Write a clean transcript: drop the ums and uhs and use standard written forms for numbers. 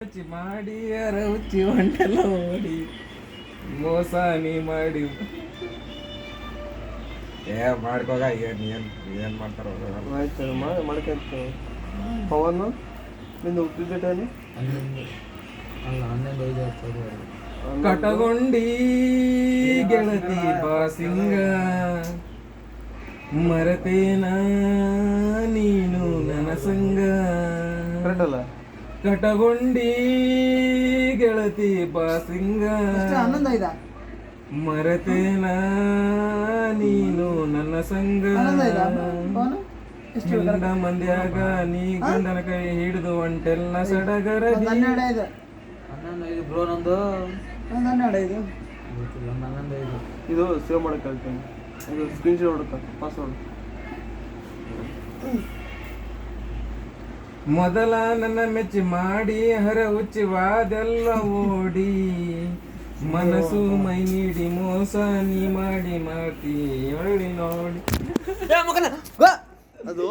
ರುಚಿ ಮಾಡಿ ರುಚಿ ಹೊಂಟೆಲ್ಲ ಓಡಿ ಮೋಸ ನೀ ಮಾಡಿ ಮಾಡ್ಕೋಗ ಏನ್ ಮಾಡ್ತಾರ ಆಯ್ತು ಮಾಡ್ಕೊಂತ ಪವನ್ ನಿಂದು ಹುಟ್ಟಿದ ಟೈಮ್ ಕಟಗೊಂಡಿ ಗೆಳತಿ ಬಾಸಿಂಗ ಮರತೇನ ನೀನು ನನ್ನ ಸಂಗ ಕರೆಕ್ಟ್ ಅಲ್ಲ ಕಟಗೊಂಡಿ ಗೆಳತಿ ಬಾಸಿಂಗ ಮರತೇನ ನೀನು ನನ್ನ ಸಂಗ ಗಂಡ ಮಂದ್ಯಾಗ ನೀ ಗಂಡನ ಕೈ ಹಿಡಿದು ಒಂಟೆಲ್ಲ ಸಡಗರ ಇದು ಸೇವ್ ಮಾಡಕ್ ಹೇಳ್ತೀನಿ ಇದು ಸ್ಕ್ರೀನ್ ಶಾಟ್ ಹೊಡಕ ಪಾಸ್ವರ್ಡ್ ಮೊದಲ ನನ್ನ ಮೆಚ್ಚಿ ಮಾಡಿ ಹರ ಹುಚ್ಚಿವಾದೆಲ್ಲ ಓಡಿ ಮನಸ್ಸು ಮೈ ನೀಡಿ ಮೋಸ ನೀ ಮಾಡಿ ಮಾಡ್ತಿ ನೋಡಿ ಅದು